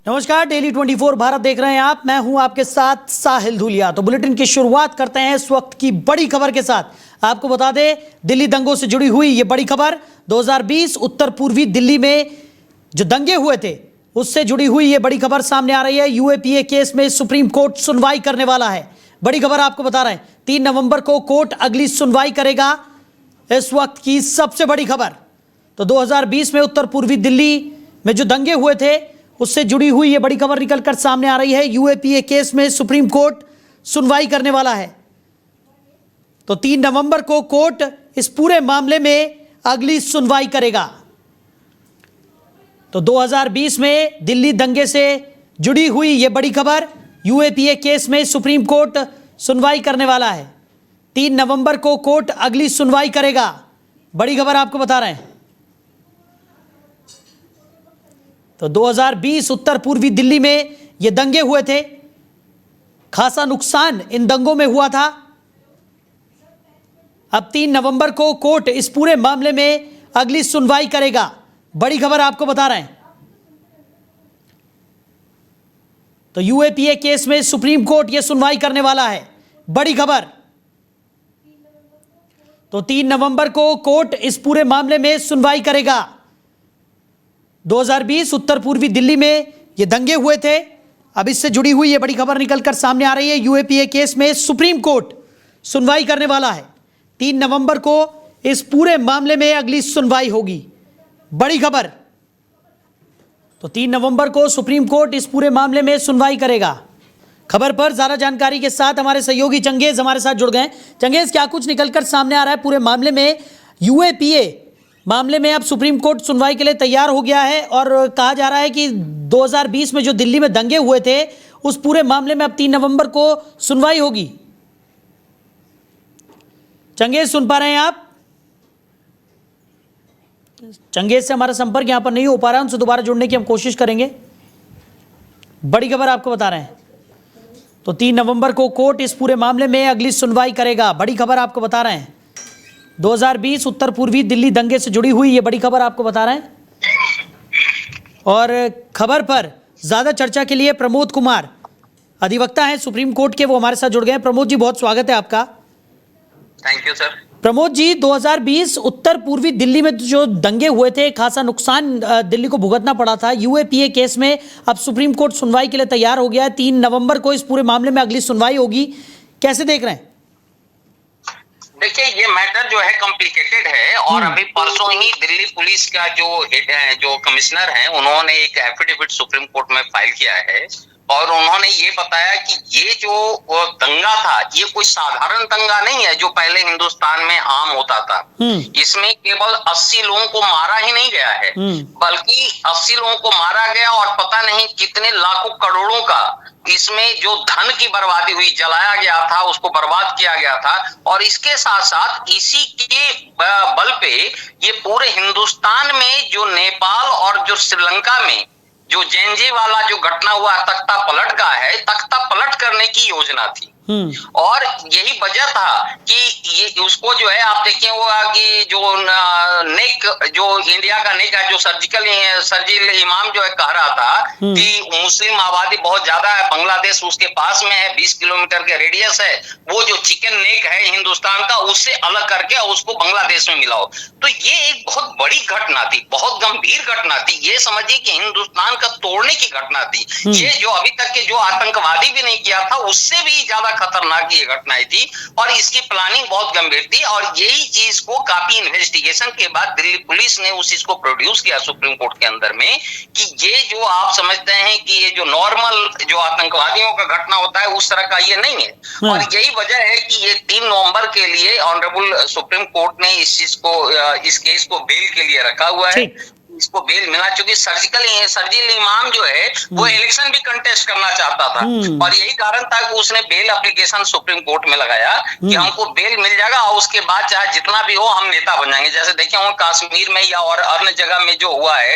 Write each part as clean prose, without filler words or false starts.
नमस्कार, डेली 24 भारत देख रहे हैं आप। मैं हूं आपके साथ साहिल धूलिया। तो बुलेटिन की शुरुआत करते हैं इस वक्त की बड़ी खबर के साथ। आपको बता दें, दिल्ली दंगों से जुड़ी हुई ये बड़ी खबर 2020 उत्तर पूर्वी दिल्ली में जो दंगे हुए थे उससे जुड़ी हुई ये बड़ी खबर सामने आ रही है। यूएपीए केस में सुप्रीम कोर्ट सुनवाई करने वाला है। बड़ी खबर आपको बता रहे हैं, 3 नवंबर को कोर्ट अगली सुनवाई करेगा। इस वक्त की सबसे बड़ी खबर तो 2020 में उत्तर पूर्वी दिल्ली में जो दंगे हुए थे उससे जुड़ी हुई ये बड़ी खबर निकलकर सामने आ रही है। यूएपीए केस में सुप्रीम कोर्ट सुनवाई करने वाला है। तो 3 नवंबर को कोर्ट इस पूरे मामले में अगली सुनवाई करेगा। तो 2020 में दिल्ली दंगे से जुड़ी हुई ये बड़ी खबर, यूएपीए केस में सुप्रीम कोर्ट सुनवाई करने वाला है। 3 नवंबर को कोर्ट अगली सुनवाई करेगा। बड़ी खबर आपको बता रहे हैं। तो 2020 उत्तर पूर्वी दिल्ली में ये दंगे हुए थे। खासा नुकसान इन दंगों में हुआ था। अब 3 नवंबर को कोर्ट इस पूरे मामले में अगली सुनवाई करेगा। बड़ी खबर आपको बता रहे हैं। तो यूएपीए केस में सुप्रीम कोर्ट ये सुनवाई करने वाला है। बड़ी खबर तो 3 नवंबर को कोर्ट इस पूरे मामले में सुनवाई करेगा। 2020 उत्तर पूर्वी दिल्ली में ये दंगे हुए थे। अब इससे जुड़ी हुई ये बड़ी खबर निकलकर सामने आ रही है। यूएपीए केस में सुप्रीम कोर्ट सुनवाई करने वाला है। 3 नवंबर को इस पूरे मामले में अगली सुनवाई होगी। बड़ी खबर तो 3 नवंबर को सुप्रीम कोर्ट इस पूरे मामले में सुनवाई करेगा। खबर पर ज्यादा जानकारी के साथ हमारे सहयोगी चंगेज हमारे साथ जुड़ गए। चंगेज, क्या कुछ निकलकर सामने आ रहा है पूरे मामले में? यूएपीए मामले में अब सुप्रीम कोर्ट सुनवाई के लिए तैयार हो गया है और कहा जा रहा है कि 2020 में जो दिल्ली में दंगे हुए थे उस पूरे मामले में अब 3 नवंबर को सुनवाई होगी। चंगेज, सुन पा रहे हैं आप? चंगेज से हमारा संपर्क यहां पर नहीं हो पा रहा है। उनसे दोबारा जुड़ने की हम कोशिश करेंगे। बड़ी खबर आपको बता रहे हैं। तो 3 नवंबर को कोर्ट इस पूरे मामले में अगली सुनवाई करेगा। बड़ी खबर आपको बता रहे हैं। 2020 उत्तर पूर्वी दिल्ली दंगे से जुड़ी हुई ये बड़ी खबर आपको बता रहे हैं। और खबर पर ज्यादा चर्चा के लिए प्रमोद कुमार, अधिवक्ता हैं सुप्रीम कोर्ट के, वो हमारे साथ जुड़ गए हैं। प्रमोद जी, बहुत स्वागत है आपका। Thank you sir. Pramod ji, 2020 उत्तर पूर्वी दिल्ली में जो दंगे हुए थे, खासा नुकसान दिल्ली को भुगतना पड़ा था। यूएपीए केस में अब सुप्रीम कोर्ट सुनवाई के लिए तैयार हो गया है। 3 नवंबर को इस पूरे मामले में अगली सुनवाई होगी। कैसे देख रहे हैं? देखिए, ये मैटर जो है कॉम्प्लिकेटेड है और अभी परसों ही दिल्ली पुलिस का जो कमिश्नर हैं, उन्होंने एक एफिडेविट सुप्रीम कोर्ट में फाइल किया है और उन्होंने ये बताया कि ये जो दंगा था ये कोई साधारण दंगा नहीं है जो पहले हिंदुस्तान में आम होता था। इसमें केवल 80 लोगों को मारा ही नहीं गया है, बल्कि 80 लोगों को मारा गया और पता नहीं कितने लाखों करोड़ों का इसमें जो धन की बर्बादी हुई, जलाया गया था, उसको बर्बाद किया गया था। और इसके साथ साथ इसी के बल पे ये पूरे हिंदुस्तान में जो नेपाल और जो श्रीलंका में जो जेएनजे वाला जो घटना हुआ, तख्ता पलट का है, तख्ता पलट करने की योजना थी। और यही वजह था कि ये उसको जो है आप देखें वो कि जो नेक जो इंडिया का नेक है, जो सर्जिकल इमाम जो है कह रहा था कि मुस्लिम आबादी बहुत ज्यादा है, बांग्लादेश उसके पास में है, 20 किलोमीटर के रेडियस है, वो जो चिकन नेक है हिंदुस्तान का उससे अलग करके उसको बांग्लादेश में मिलाओ। तो ये एक बहुत बड़ी घटना थी, बहुत गंभीर घटना थी। ये समझिए कि हिंदुस्तान का तोड़ने की घटना थी। ये जो अभी तक के जो आतंकवादी भी नहीं किया था उससे भी ज्यादा खतरनाक ये घटनाएं थी और इसकी प्लानिंग बहुत गंभीर थी। और यही चीज को काफी इन्वेस्टिगेशन के बाद दिल्ली पुलिस ने उस चीज को प्रोड्यूस किया सुप्रीम कोर्ट के अंदर में कि ये जो आप समझते हैं कि ये जो नॉर्मल जो आतंकवादियों का घटना होता है उस तरह का ये नहीं है। और यही वजह है कि ये 3 नवंबर के लिए ऑनरेबल सुप्रीम कोर्ट ने इस चीज को, इस केस को बेल के लिए रखा हुआ है। इसको बेल मिला चूंकि सर्जिकल इमाम जो है वो इलेक्शन भी कंटेस्ट करना चाहता था और यही कारण था कि उसने बेल एप्लीकेशन सुप्रीम कोर्ट में लगाया कि हमको बेल मिल जाएगा और उसके बाद चाहे जितना भी हो हम नेता बन जाएंगे। जैसे देखें वो कश्मीर में या और अन्य जगह में जो हुआ है,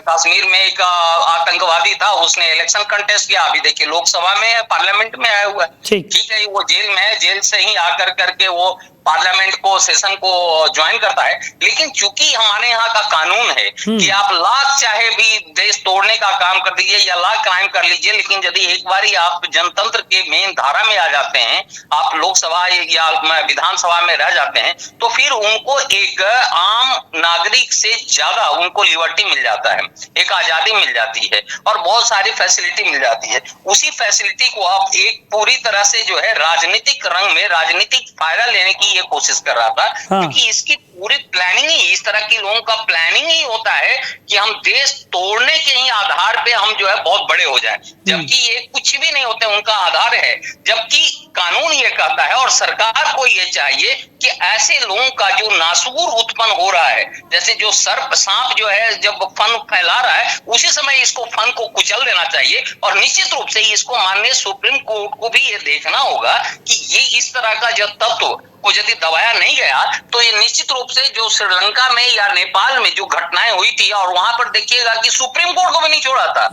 कश्मीर में एक आतंकवादी था, उसने इलेक्शन कंटेस्ट किया, अभी देखिए लोकसभा में पार्लियामेंट में आया हुआ है। ठीक है, वो जेल में है, जेल से ही आकर करके वो पार्लियामेंट को सेशन को ज्वाइन करता है। लेकिन चूंकि हमारे यहाँ का कानून है कि आप लाख चाहे भी देश तोड़ने का काम कर दीजिए या लाख क्राइम कर लीजिए, लेकिन यदि एक बारी आप जनतंत्र के मेन धारा में आ जाते हैं, आप लोकसभा या विधानसभा में रह जाते हैं, तो फिर उनको एक आम नागरिक से ज्यादा उनको लिबर्टी मिल जाता है, एक आजादी मिल जाती है और बहुत सारी फैसिलिटी मिल जाती है। उसी फैसिलिटी को आप एक पूरी तरह से जो है राजनीतिक रंग में राजनीतिक फायदा लेने की ये कोशिश कर रहा था। क्योंकि इसकी पूरी प्लानिंग ही इस तरह के लोगों का प्लानिंग ही होता है कि हम देश तोड़ने के ही आधार पे हम जो है बहुत बड़े हो जाएं, जबकि ये कुछ भी नहीं होते, उनका आधार है। जबकि कानून ये कहता है और सरकार को ये चाहिए कि ऐसे लोगों का जो नासूर उत्पन्न हो रहा है, जैसे जो सांप जो है जब फन फैला रहा है, उसी समय इसको फन को कुचल देना चाहिए। और निश्चित रूप से इसको माननीय सुप्रीम कोर्ट को भी ये देखना होगा कि ये इस तरह का जो तत्व को यदि दबाया नहीं गया तो ये निश्चित रूप से जो श्रीलंका में या नेपाल में जो घटनाएं हुई थी, और वहां पर देखिएगा कि सुप्रीम कोर्ट को भी नहीं छोड़ा था।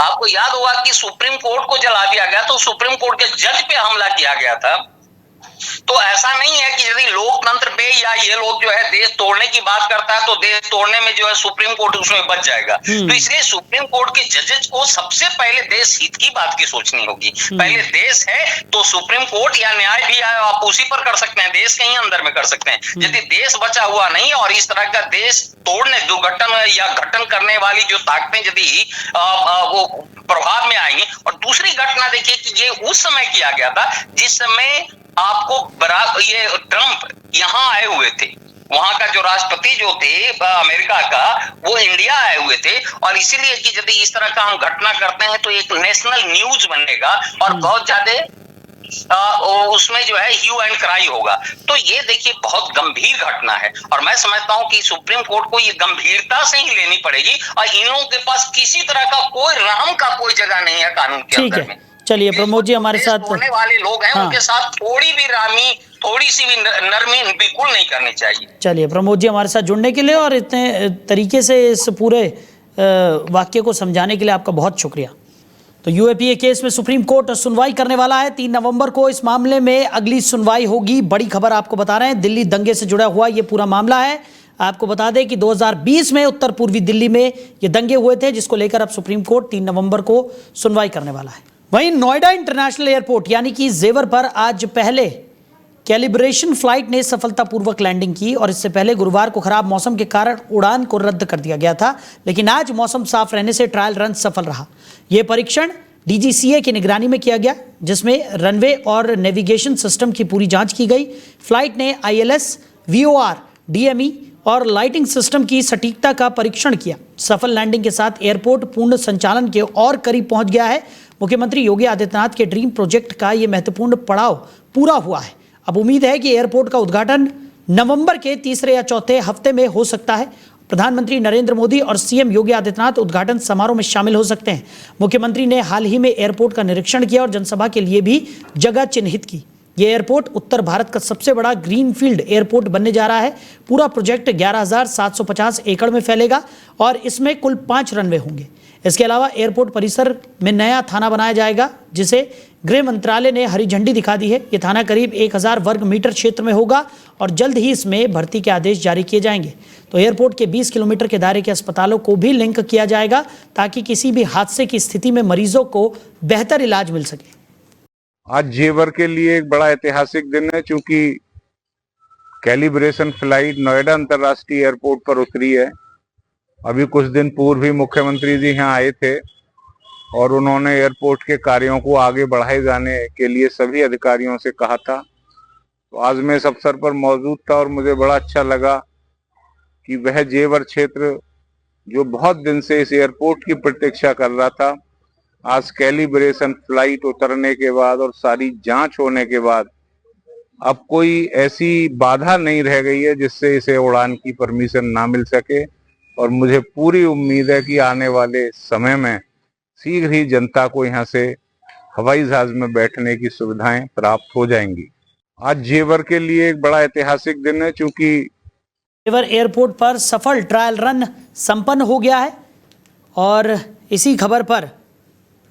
आपको याद होगा कि सुप्रीम कोर्ट को जला दिया गया, तो सुप्रीम कोर्ट के जज पे हमला किया गया था। तो ऐसा नहीं है कि यदि लोकतंत्र पे या ये लोग जो है देश तोड़ने की बात करता है तो देश तोड़ने में जो है सुप्रीम कोर्ट उसमें बच जाएगा। तो इसलिए सुप्रीम कोर्ट के जजेस को सबसे पहले देश हित की बात की सोचनी होगी। पहले देश है तो सुप्रीम कोर्ट या न्याय भी है, आप उसी पर कर सकते हैं, देश के ही अंदर में कर सकते हैं। यदि देश बचा हुआ नहीं और इस तरह का देश तोड़ने दुर्घटन या घटन करने वाली जो ताकतें यदि वो प्रभाव में आएंगी। और दूसरी घटना देखिए कि ये उस समय किया गया था जिस समय आपको ये ट्रंप यहाँ आए हुए थे, वहां का जो राष्ट्रपति जो थे अमेरिका का, वो इंडिया आए हुए थे। और इसीलिए कि यदि इस तरह का हम घटना करते हैं तो एक नेशनल न्यूज बनेगा और बहुत ज्यादा उसमें जो है ह्यू एंड क्राई होगा। तो ये देखिए बहुत गंभीर घटना है और मैं समझता हूं कि सुप्रीम कोर्ट को ये गंभीरता से ही लेनी पड़ेगी और इन लोगों के पास किसी तरह का कोई रहम का कोई जगह नहीं है कानून के अंदर में। चलिए प्रमोद जी हमारे साथ होने वाले लोग हैं, उनके साथ थोड़ी भी रामी, थोड़ी सी भी नरमी बिल्कुल नहीं करनी चाहिए। चलिए प्रमोद जी हमारे साथ जुड़ने के लिए और इतने तरीके से इस पूरे वाक्य को समझाने के लिए आपका बहुत शुक्रिया। तो यूएपीए केस में सुप्रीम कोर्ट सुनवाई करने वाला है 3 नवंबर को। इस मामले में अगली सुनवाई होगी। बड़ी खबर आपको बता रहे हैं, दिल्ली दंगे से जुड़ा हुआ ये पूरा मामला है। आपको बता दें कि 2020 में उत्तर पूर्वी दिल्ली में ये दंगे हुए थे, जिसको लेकर अब सुप्रीम कोर्ट 3 नवंबर को सुनवाई करने वाला है। वहीं नोएडा इंटरनेशनल एयरपोर्ट यानी कि जेवर पर आज पहले कैलिब्रेशन फ्लाइट ने सफलतापूर्वक लैंडिंग की और इससे पहले गुरुवार को खराब मौसम के कारण उड़ान को रद्द कर दिया गया था, लेकिन आज मौसम साफ रहने से ट्रायल रन सफल रहा। यह परीक्षण डीजीसीए की निगरानी में किया गया, जिसमें रनवे और नेविगेशन सिस्टम की पूरी जांच की गई। फ्लाइट ने आईएलएस, वीओआर, डीएमई और लाइटिंग सिस्टम की सटीकता का परीक्षण किया। सफल लैंडिंग के साथ एयरपोर्ट पूर्ण संचालन के और करीब पहुंच गया है। मुख्यमंत्री योगी आदित्यनाथ के ड्रीम प्रोजेक्ट का यह महत्वपूर्ण पड़ाव पूरा हुआ है। अब उम्मीद है कि एयरपोर्ट का उद्घाटन नवंबर के तीसरे या चौथे हफ्ते में हो सकता है। प्रधानमंत्री नरेंद्र मोदी और सीएम योगी आदित्यनाथ उद्घाटन समारोह में शामिल हो सकते हैं। मुख्यमंत्री ने हाल ही में एयरपोर्ट का निरीक्षण किया और जनसभा के लिए भी जगह चिन्हित की। यह एयरपोर्ट उत्तर भारत का सबसे बड़ा ग्रीनफील्ड एयरपोर्ट बनने जा रहा है। पूरा प्रोजेक्ट 11,750 एकड़ में फैलेगा और इसमें कुल 5 रनवे होंगे। इसके अलावा एयरपोर्ट परिसर में नया थाना बनाया जाएगा, जिसे गृह मंत्रालय ने हरी झंडी दिखा दी है। यह थाना करीब 1000 वर्ग मीटर क्षेत्र में होगा और जल्द ही इसमें भर्ती के आदेश जारी किए जाएंगे। तो एयरपोर्ट के 20 किलोमीटर के दायरे के अस्पतालों को भी लिंक किया जाएगा, ताकि किसी भी हादसे की स्थिति में मरीजों को बेहतर इलाज मिल सके। आज जेवर के लिए एक बड़ा ऐतिहासिक दिन है, क्योंकि कैलिब्रेशन फ्लाइट नोएडा अंतर्राष्ट्रीय एयरपोर्ट पर उतरी है। अभी कुछ दिन पूर्व ही मुख्यमंत्री जी यहाँ आए थे और उन्होंने एयरपोर्ट के कार्यों को आगे बढ़ाए जाने के लिए सभी अधिकारियों से कहा था। तो आज मैं इस अवसर पर मौजूद था और मुझे बड़ा अच्छा लगा कि वह जेवर क्षेत्र जो बहुत दिन से इस एयरपोर्ट की प्रतीक्षा कर रहा था, आज कैलिब्रेशन फ्लाइट उतरने के बाद और सारी जांच होने के बाद अब कोई ऐसी बाधा नहीं रह गई है जिससे इसे उड़ान की परमिशन ना मिल सके। और मुझे पूरी उम्मीद है कि आने वाले समय में शीघ्र ही जनता को यहाँ से हवाई जहाज में बैठने की सुविधाएं प्राप्त हो जाएंगी। आज जेवर के लिए एक बड़ा ऐतिहासिक दिन है, क्योंकि जेवर एयरपोर्ट पर सफल ट्रायल रन संपन्न हो गया है। और इसी खबर पर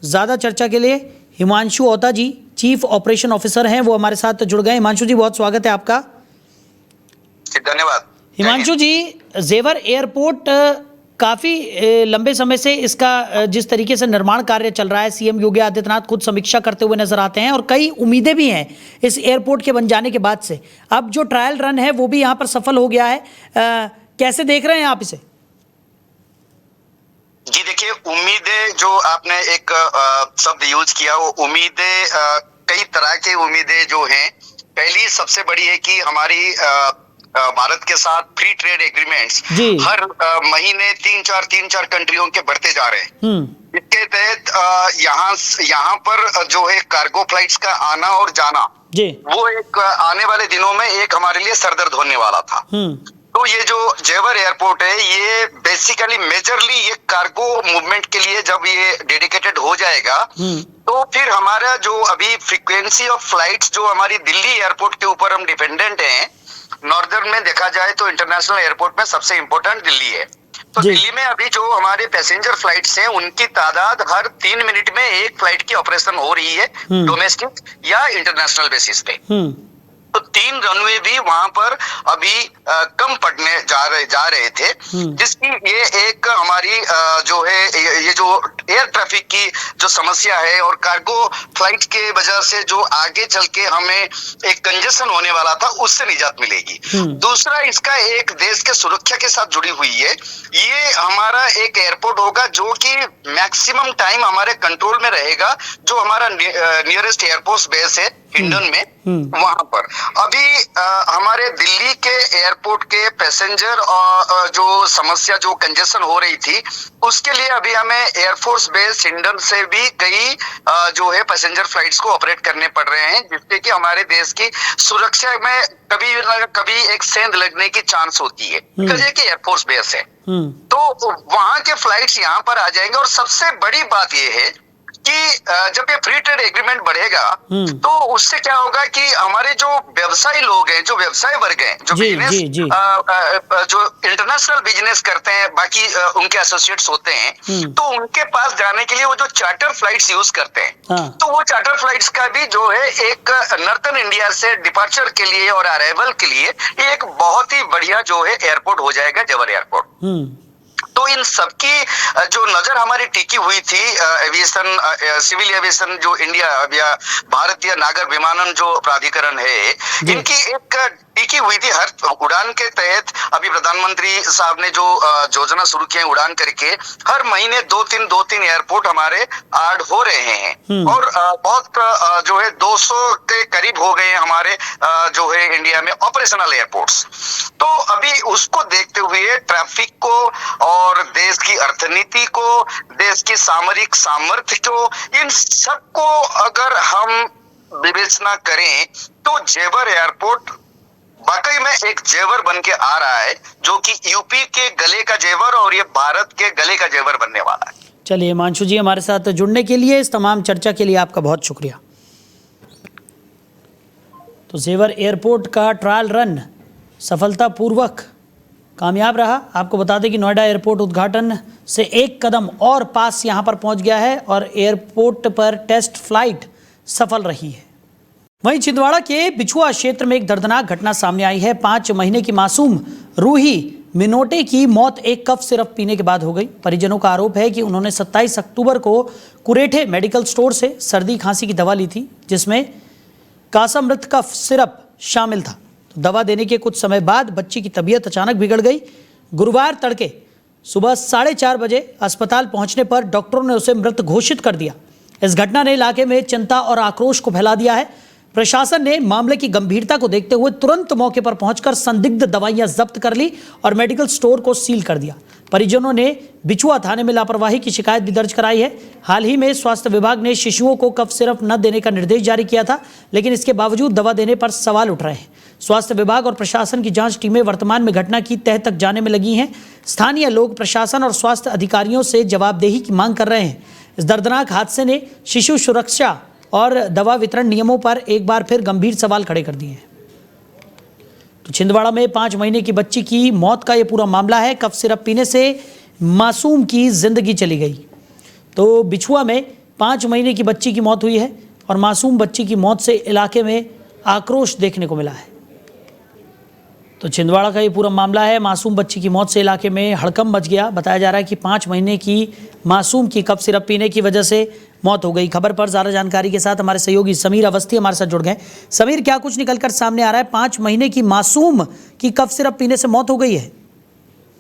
ज़्यादा चर्चा के लिए हिमांशु ओता जी, चीफ ऑपरेशन ऑफिसर हैं, वो हमारे साथ जुड़ गए। हिमांशु जी बहुत स्वागत है आपका। धन्यवाद। हिमांशु जी, जेवर एयरपोर्ट काफी लंबे समय से इसका जिस तरीके से निर्माण कार्य चल रहा है, सीएम योगी आदित्यनाथ खुद समीक्षा करते हुए नजर आते हैं और कई उम्मीदें भी हैं इस एयरपोर्ट के बन जाने के बाद से। अब जो ट्रायल रन है वो भी यहाँ पर सफल हो गया है, कैसे देख रहे हैं आप इसे? जी देखिए, उम्मीदें जो आपने एक शब्द यूज किया, वो उम्मीदें कई तरह की उम्मीदें जो हैं। पहली सबसे बड़ी है कि हमारी भारत के साथ फ्री ट्रेड एग्रीमेंट्स हर महीने 3-4 कंट्रियों के बढ़ते जा रहे हैं। इसके तहत यहाँ पर जो है कार्गो फ्लाइट्स का आना और जाना वो एक आने वाले दिनों में एक हमारे लिए सरदर्द होने वाला था। तो ये जो जेवर एयरपोर्ट है, ये बेसिकली मेजरली ये कार्गो मूवमेंट के लिए जब ये डेडिकेटेड हो जाएगा तो फिर हमारा जो अभी फ्रीक्वेंसी ऑफ फ्लाइट्स जो हमारी दिल्ली एयरपोर्ट के ऊपर हम डिपेंडेंट हैं, नॉर्दर्न में देखा जाए तो इंटरनेशनल एयरपोर्ट में सबसे इंपॉर्टेंट दिल्ली है। तो दिल्ली में अभी जो हमारे पैसेंजर फ्लाइट्स हैं उनकी तादाद हर 3 मिनट में एक फ्लाइट की ऑपरेशन हो रही है, डोमेस्टिक या इंटरनेशनल बेसिस पे। तो 3 रनवे भी वहां पर अभी कम पड़ने जा रहे थे, जिसकी ये एक हमारी जो है ये जो एयर ट्रैफिक की जो समस्या है और कार्गो फ्लाइट के वजह से जो आगे चल के हमें एक कंजेशन होने वाला था, उससे निजात मिलेगी। दूसरा, इसका एक देश के सुरक्षा के साथ जुड़ी हुई है। ये हमारा एक एयरपोर्ट होगा जो कि मैक्सिमम टाइम हमारे कंट्रोल में रहेगा, जो हमारा नियरेस्ट एयरफोर्स बेस है हिंडन में, वहां पर अभी हमारे दिल्ली के एयरपोर्ट के पैसेंजर और जो समस्या जो कंजेशन हो रही थी, उसके लिए अभी हमें एयरफोर्स बेस हिंडन से भी कई जो है पैसेंजर फ्लाइट्स को ऑपरेट करने पड़ रहे हैं, जिससे कि हमारे देश की सुरक्षा में कभी न कभी एक सेंध लगने की चांस होती है, कहे कि एयरफोर्स बेस है। तो वहां के फ्लाइट्स यहाँ पर आ जाएंगे। और सबसे बड़ी बात यह है कि जब ये फ्री ट्रेड एग्रीमेंट बढ़ेगा तो उससे क्या होगा कि हमारे जो व्यवसायी लोग हैं, जो व्यवसाय वर्ग हैं, जो बिजनेस जो इंटरनेशनल बिजनेस करते हैं, बाकी उनके एसोसिएट्स होते हैं, तो उनके पास जाने के लिए वो जो चार्टर फ्लाइट्स यूज करते हैं, तो वो चार्टर फ्लाइट्स का भी जो है एक नॉर्थन इंडिया से डिपार्चर के लिए और अराइवल के लिए एक बहुत ही बढ़िया जो है एयरपोर्ट हो जाएगा जेवर एयरपोर्ट। तो इन सबकी जो नजर हमारी टिकी हुई थी, एविएशन सिविल एविएशन जो इंडिया या भारतीय नागर विमानन जो प्राधिकरण है, इनकी एक टिकी हुई थी हर उड़ान के तहत। अभी प्रधानमंत्री साहब ने जो योजना शुरू की है उड़ान करके, हर महीने 2-3 एयरपोर्ट हमारे ऐड हो रहे हैं और बहुत जो है 200 के करीब हो गए हमारे जो है इंडिया में ऑपरेशनल एयरपोर्ट्स। तो अभी उसको देखते हुए ट्रैफिक को और देश की अर्थनीति को, देश की सामरिक सामर्थ्य को, इन सबको अगर हम विवेचना करें तो जेवर एयरपोर्ट वाकई में एक जेवर बन के आ रहा है, जो कि यूपी के गले का जेवर और ये भारत के गले का जेवर बनने वाला है। चलिए हिमांशु जी, हमारे साथ जुड़ने के लिए, इस तमाम चर्चा के लिए आपका बहुत शुक्रिया। तो जेवर एयरपोर्ट का ट्रायल रन सफलतापूर्वक कामयाब रहा। आपको बता दें कि नोएडा एयरपोर्ट उद्घाटन से एक कदम और पास यहाँ पर पहुँच गया है और एयरपोर्ट पर टेस्ट फ्लाइट सफल रही है। वहीं छिंदवाड़ा के बिछुआ क्षेत्र में एक दर्दनाक घटना सामने आई है। 5 महीने की मासूम रूही मिनोटे की मौत एक कफ सिरप पीने के बाद हो गई। परिजनों का आरोप है कि उन्होंने 27 अक्टूबर को कुरेठे मेडिकल स्टोर से सर्दी खांसी की दवा ली थी, जिसमें कासामृत कफ सिरप शामिल था। तो दवा देने के कुछ समय बाद बच्ची की तबीयत अचानक बिगड़ गई। गुरुवार तड़के सुबह 4:30 बजे अस्पताल पहुंचने पर डॉक्टरों ने उसे मृत घोषित कर दिया। इस घटना ने इलाके में चिंता और आक्रोश को फैला दिया है। प्रशासन ने मामले की गंभीरता को देखते हुए तुरंत मौके पर पहुंचकर संदिग्ध दवाइयां जब्त कर ली और मेडिकल स्टोर को सील कर दिया। परिजनों ने बिछुआ थाने में लापरवाही की शिकायत भी दर्ज कराई है। हाल ही में स्वास्थ्य विभाग ने शिशुओं को कफ सिरप न देने का निर्देश जारी किया था, लेकिन इसके बावजूद दवा देने पर सवाल उठ रहे हैं। स्वास्थ्य विभाग और प्रशासन की जांच टीमें वर्तमान में घटना की तह तक जाने में लगी हैं। स्थानीय लोग प्रशासन और स्वास्थ्य अधिकारियों से जवाबदेही की मांग कर रहे हैं। इस दर्दनाक हादसे ने शिशु सुरक्षा और दवा वितरण नियमों पर एक बार फिर गंभीर सवाल खड़े कर दिए हैं। तो छिंदवाड़ा में 5 महीने की बच्ची की मौत का ये पूरा मामला है। कफ सिरप पीने से मासूम की जिंदगी चली गई। तो बिछुआ में 5 महीने की बच्ची की मौत हुई है और मासूम बच्ची की मौत से इलाके में आक्रोश देखने को मिला है। तो छिंदवाड़ा का ये पूरा मामला है। मासूम बच्ची की मौत से इलाके में हड़कंप मच गया। बताया जा रहा है कि 5 महीने की मासूम की कफ सिरप पीने की वजह से मौत हो गई। खबर पर ज़्यादा जानकारी के साथ हमारे सहयोगी समीर अवस्थी हमारे साथ जुड़ गए। समीर, क्या कुछ निकलकर सामने आ रहा है? 5 महीने की मासूम की कफ सिरप पीने से मौत हो गई है।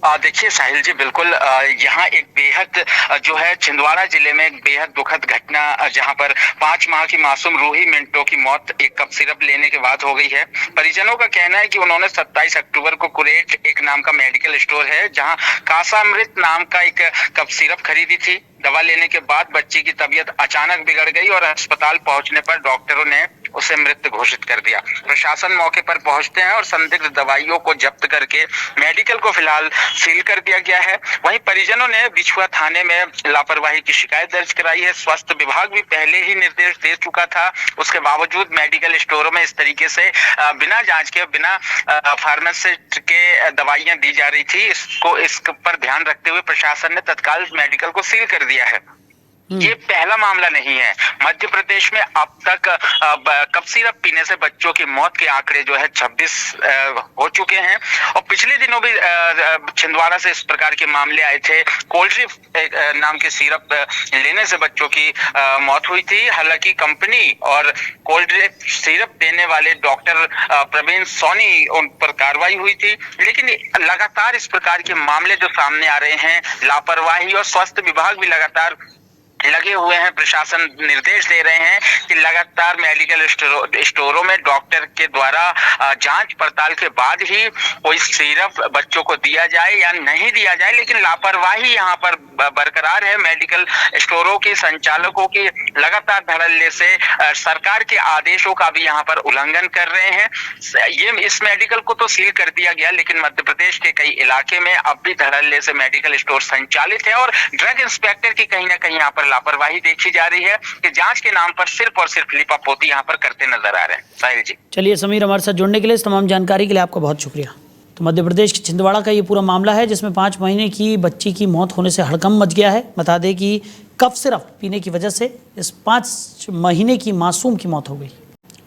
देखिए साहिल जी, बिल्कुल यहाँ एक बेहद जो है छिंदवाड़ा जिले में एक बेहद दुखद घटना, जहाँ पर 5 माह की मासूम रूही मिंटो की मौत एक कप सिरप लेने के बाद हो गई है। परिजनों का कहना है कि उन्होंने 27 अक्टूबर को कुरेट एक नाम का मेडिकल स्टोर है जहाँ कासामृत नाम का एक कप सिरप खरीदी थी। दवा लेने के बाद बच्ची की तबीयत अचानक बिगड़ गई और अस्पताल पहुंचने पर डॉक्टरों ने उसे मृत घोषित कर दिया। प्रशासन मौके पर पहुंचते हैं और संदिग्ध दवाइयों को जब्त करके मेडिकल को फिलहाल सील कर दिया गया है। वहीं परिजनों ने बिछुआ थाने में लापरवाही की शिकायत दर्ज कराई है। स्वास्थ्य विभाग भी पहले ही निर्देश दे चुका था, उसके बावजूद मेडिकल स्टोरों में इस तरीके से बिना जांच के, बिना फार्मासिस्ट के दवाइयां दी जा रही थी। इस पर ध्यान रखते हुए प्रशासन ने तत्काल मेडिकल को सील कर दिया है। ये पहला मामला नहीं है। मध्य प्रदेश में अब तक कप सिरप पीने से बच्चों की मौत के आंकड़े जो है 26 हो चुके हैं और पिछले दिनों भी छिंदवाड़ा से इस प्रकार के मामले आए थे। कोल्ड्रिप नाम के सिरप लेने से बच्चों की मौत हुई थी। हालांकि कंपनी और कोल्ड्रिप सिरप देने वाले डॉक्टर प्रवीण सोनी, उन पर कार्रवाई हुई थी। लेकिन लगातार इस प्रकार के मामले जो सामने आ रहे हैं, लापरवाही, और स्वास्थ्य विभाग भी लगातार लगे हुए हैं। प्रशासन निर्देश दे रहे हैं कि लगातार मेडिकल स्टोरों में डॉक्टर के द्वारा जांच पड़ताल के बाद ही कोई सिरप बच्चों को दिया जाए या नहीं दिया जाए। लेकिन लापरवाही यहाँ पर बरकरार है। मेडिकल स्टोरों के संचालकों की लगातार धड़ल्ले से सरकार के आदेशों का भी यहाँ पर उल्लंघन कर रहे हैं। इस मेडिकल को तो सील कर दिया गया, लेकिन मध्य प्रदेश के कई इलाके में अब भी धड़ल्ले से मेडिकल स्टोर संचालित है और ड्रग इंस्पेक्टर की कहीं ना कहीं यहाँ पर लापरवाही देखी जा रही है कि जांच के नाम पर सिर्फ और सिर्फ लिपापोती यहाँ पर करते नजर आ रहे हैं। साहिल जी, चलिए समीर, हमारे साथ जुड़ने के लिए, इस तमाम जानकारी के लिए आपका बहुत शुक्रिया। तो मध्य प्रदेश के छिंदवाड़ा का ये पूरा मामला है जिसमें 5 महीने की बच्ची की मौत होने से हड़कंप मच गया है। बता दें कि कफ सिरप पीने की वजह से इस 5 महीने की मासूम की मौत हो गई।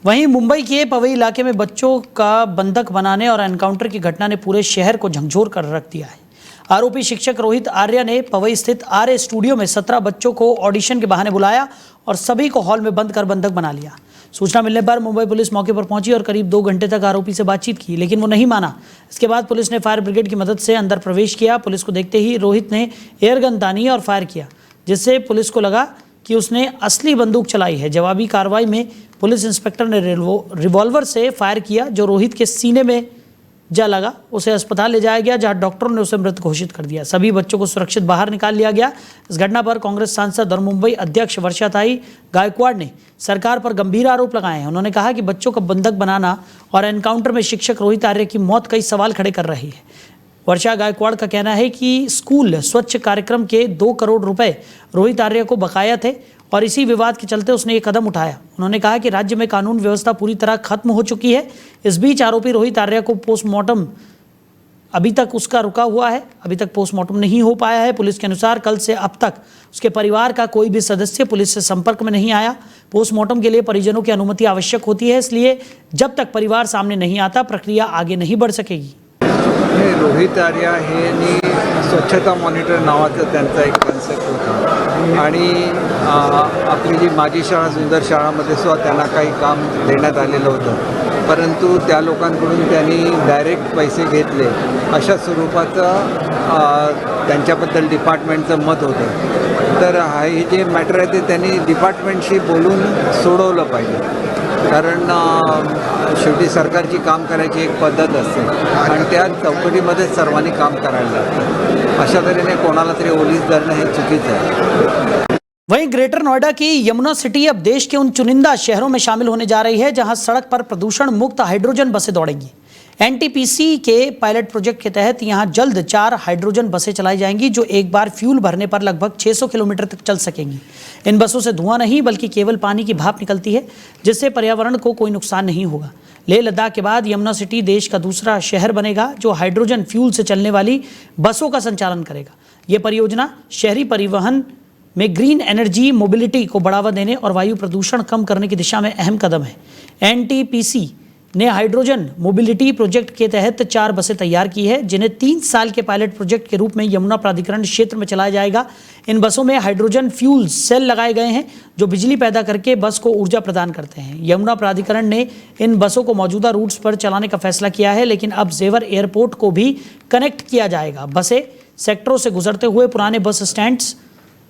वहीं मुंबई के पवई इलाके में बच्चों का बंधक बनाने और एनकाउंटर की घटना ने पूरे शहर को झकझोर कर रख दिया है। आरोपी शिक्षक रोहित आर्य ने पवई स्थित आर्य स्टूडियो में 17 बच्चों को ऑडिशन के बहाने बुलाया और सभी को हॉल में बंद कर बंधक बना लिया। सूचना मिलने पर मुंबई पुलिस मौके पर पहुंची और करीब 2 घंटे तक आरोपी से बातचीत की, लेकिन वो नहीं माना। इसके बाद पुलिस ने फायर ब्रिगेड की मदद से अंदर प्रवेश किया। पुलिस को देखते ही रोहित ने एयरगन तानी और फायर किया, जिससे पुलिस को लगा कि उसने असली बंदूक चलाई है। जवाबी कार्रवाई में पुलिस इंस्पेक्टर ने रिवॉल्वर से फायर किया, जो रोहित के सीने में जा लगा। उसे अस्पताल ले जाया गया, जहां डॉक्टरों ने उसे मृत घोषित कर दिया। सभी बच्चों को सुरक्षित बाहर निकाल लिया गया। इस घटना पर कांग्रेस सांसद और मुंबई अध्यक्ष वर्षाताई गायकवाड़ ने सरकार पर गंभीर आरोप लगाए हैं। उन्होंने कहा कि बच्चों का बंधक बनाना और एनकाउंटर में शिक्षक रोहित आर्य की मौत कई सवाल खड़े कर रही है। वर्षा गायकवाड़ का कहना है कि स्कूल स्वच्छ कार्यक्रम के 2 करोड़ रुपए रोहित आर्य को बकाया थे और इसी विवाद के चलते उसने ये कदम उठाया। उन्होंने कहा कि राज्य में कानून व्यवस्था पूरी तरह खत्म हो चुकी है। इस बीच आरोपी रोहित आर्य को पोस्टमार्टम अभी तक उसका रुका हुआ है, अभी तक पोस्टमार्टम नहीं हो पाया है। पुलिस के अनुसार कल से अब तक उसके परिवार का कोई भी सदस्य पुलिस से संपर्क में नहीं आया। पोस्टमार्टम के लिए परिजनों की अनुमति आवश्यक होती है, इसलिए जब तक परिवार सामने नहीं आता प्रक्रिया आगे नहीं बढ़ सकेगी। रोहित आर्य हे स्वच्छता मॉनिटर नावाचा त्यांचा एक कन्सेप्ट होता आणि आपली जी माझी शाळा सुंदर शाळामध्ये सुद्धा त्यांना काही काम देण्यात आलेलं होतं, परंतु त्या लोकांकडून त्यांनी डायरेक्ट पैसे घेतले अशा स्वरूपाचं त्यांच्याबद्दल डिपार्टमेंटचं मत होतं। तर हे जे मॅटर आहे ते त्यांनी डिपार्टमेंटशी बोलून सोडवलं पाहिजे, कारण शेवटी सरकारची काम करायची एक पद्धत असते आणि त्या चौकटीमध्ये सर्वांनी काम करायला लागतं। अशा तऱ्हेने कोणाला तरी ओलीस धरणं हे चुकीचं आहे। वहीं ग्रेटर नोएडा की यमुना सिटी अब देश के उन चुनिंदा शहरों में शामिल होने जा रही है जहां सड़क पर प्रदूषण मुक्त हाइड्रोजन बसें दौड़ेंगी। एनटीपीसी के पायलट प्रोजेक्ट के तहत यहां जल्द 4 हाइड्रोजन बसें चलाई जाएंगी, जो एक बार फ्यूल भरने पर लगभग 600 किलोमीटर तक चल सकेंगी। इन बसों से धुआं नहीं बल्कि केवल पानी की भाप निकलती है, जिससे पर्यावरण को कोई नुकसान नहीं होगा। लेह लद्दाख के बाद यमुना सिटी देश का दूसरा शहर बनेगा जो हाइड्रोजन फ्यूल से चलने वाली बसों का संचालन करेगा। ये परियोजना शहरी परिवहन में ग्रीन एनर्जी मोबिलिटी को बढ़ावा देने और वायु प्रदूषण कम करने की दिशा में अहम कदम है। एनटीपीसी ने हाइड्रोजन मोबिलिटी प्रोजेक्ट के तहत 4 बसें तैयार की है, जिन्हें 3 साल के पायलट प्रोजेक्ट के रूप में यमुना प्राधिकरण क्षेत्र में चलाया जाएगा। इन बसों में हाइड्रोजन फ्यूल सेल लगाए गए हैं जो बिजली पैदा करके बस को ऊर्जा प्रदान करते हैं। यमुना प्राधिकरण ने इन बसों को मौजूदा रूट्स पर चलाने का फैसला किया है, लेकिन अब जेवर एयरपोर्ट को भी कनेक्ट किया जाएगा। बसें सेक्टरों से गुजरते हुए पुराने बस स्टैंड्स,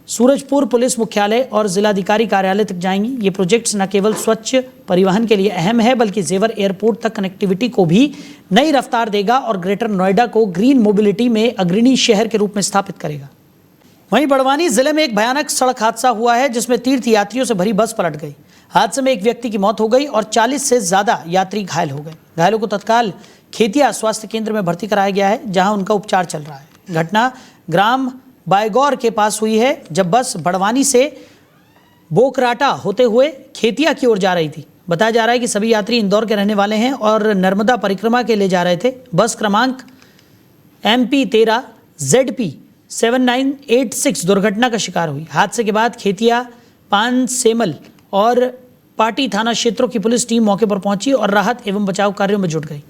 सूरजपुर पुलिस मुख्यालय और जिलाधिकारी कार्यालय तक जाएंगी। ये प्रोजेक्ट्स न केवल स्वच्छ परिवहन के लिए अहम है, बल्कि जेवर एयरपोर्ट तक कनेक्टिविटी को भी नई रफ्तार देगा और ग्रेटर नोएडा को ग्रीन मोबिलिटी में अग्रणी शहर के रूप में स्थापित करेगा। वहीं बड़वानी जिले में एक भयानक सड़क हादसा हुआ है, जिसमें तीर्थ यात्रियों से भरी बस पलट गई। हादसे में एक व्यक्ति की मौत हो गई और 40 से ज्यादा यात्री घायल हो गए। घायलों को तत्काल खेतिया स्वास्थ्य केंद्र में भर्ती कराया गया है, जहां उनका उपचार चल रहा है। घटना ग्राम बायगौर के पास हुई है, जब बस बड़वानी से बोकराटा होते हुए खेतिया की ओर जा रही थी। बताया जा रहा है कि सभी यात्री इंदौर के रहने वाले हैं और नर्मदा परिक्रमा के लिए जा रहे थे। बस क्रमांक MP13 ZP 7986 दुर्घटना का शिकार हुई। हादसे के बाद खेतिया, पानसेमल और पाटी थाना क्षेत्रों की पुलिस टीम मौके पर पहुंची और राहत एवं बचाव कार्यों में जुट गई।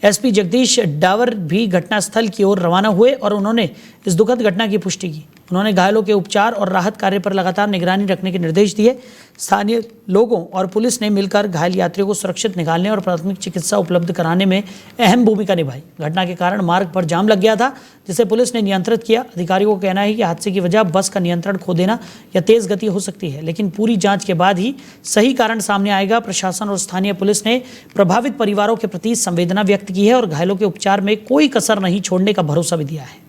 SP जगदीश डावर भी घटनास्थल की ओर रवाना हुए और उन्होंने इस दुखद घटना की पुष्टि की। उन्होंने घायलों के उपचार और राहत कार्य पर लगातार निगरानी रखने के निर्देश दिए। स्थानीय लोगों और पुलिस ने मिलकर घायल यात्रियों को सुरक्षित निकालने और प्राथमिक चिकित्सा उपलब्ध कराने में अहम भूमिका निभाई। घटना के कारण मार्ग पर जाम लग गया था, जिसे पुलिस ने नियंत्रित किया। अधिकारियों का कहना है कि हादसे की वजह बस का नियंत्रण खो देना या तेज गति हो सकती है, लेकिन पूरी जांच के बाद ही सही कारण सामने आएगा। प्रशासन और स्थानीय पुलिस ने प्रभावित परिवारों के प्रति संवेदना व्यक्त की है और घायलों के उपचार में कोई कसर नहीं छोड़ने का भरोसा भी दिया है।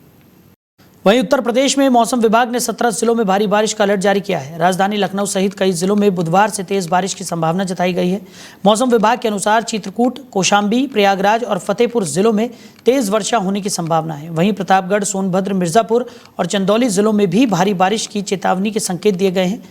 वहीं उत्तर प्रदेश में मौसम विभाग ने 17 जिलों में भारी बारिश का अलर्ट जारी किया है। राजधानी लखनऊ सहित कई जिलों में बुधवार से तेज बारिश की संभावना जताई गई है। मौसम विभाग के अनुसार चित्रकूट, कौशाम्बी, प्रयागराज और फतेहपुर जिलों में तेज वर्षा होने की संभावना है। वहीं प्रतापगढ़, सोनभद्र, मिर्जापुर और चंदौली जिलों में भी भारी बारिश की चेतावनी के संकेत दिए गए हैं।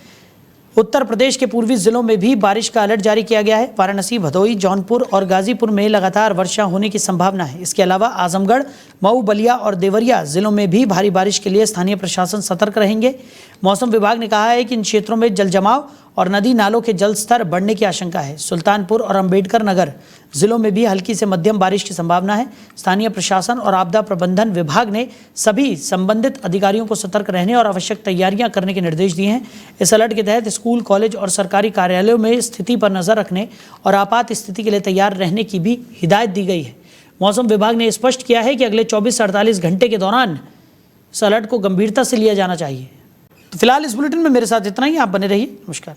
उत्तर प्रदेश के पूर्वी जिलों में भी बारिश का अलर्ट जारी किया गया है। वाराणसी, भदोही, जौनपुर और गाजीपुर में लगातार वर्षा होने की संभावना है। इसके अलावा आजमगढ़, मऊ, बलिया और देवरिया जिलों में भी भारी बारिश के लिए स्थानीय प्रशासन सतर्क रहेंगे। मौसम विभाग ने कहा है कि इन क्षेत्रों में जल जमाव और नदी नालों के जल स्तर बढ़ने की आशंका है। सुल्तानपुर और अंबेडकर नगर जिलों में भी हल्की से मध्यम बारिश की संभावना है। स्थानीय प्रशासन और आपदा प्रबंधन विभाग ने सभी संबंधित अधिकारियों को सतर्क रहने और आवश्यक तैयारियां करने के निर्देश दिए हैं। इस अलर्ट के तहत स्कूल, कॉलेज और सरकारी कार्यालयों में स्थिति पर नजर रखने और आपात स्थिति के लिए तैयार रहने की भी हिदायत दी गई है। मौसम विभाग ने स्पष्ट किया है कि अगले 24 से 48 घंटे के दौरान इस अलर्ट को गंभीरता से लिया जाना चाहिए। तो फिलहाल इस बुलेटिन में मेरे साथ इतना ही। आप बने रहिए। नमस्कार।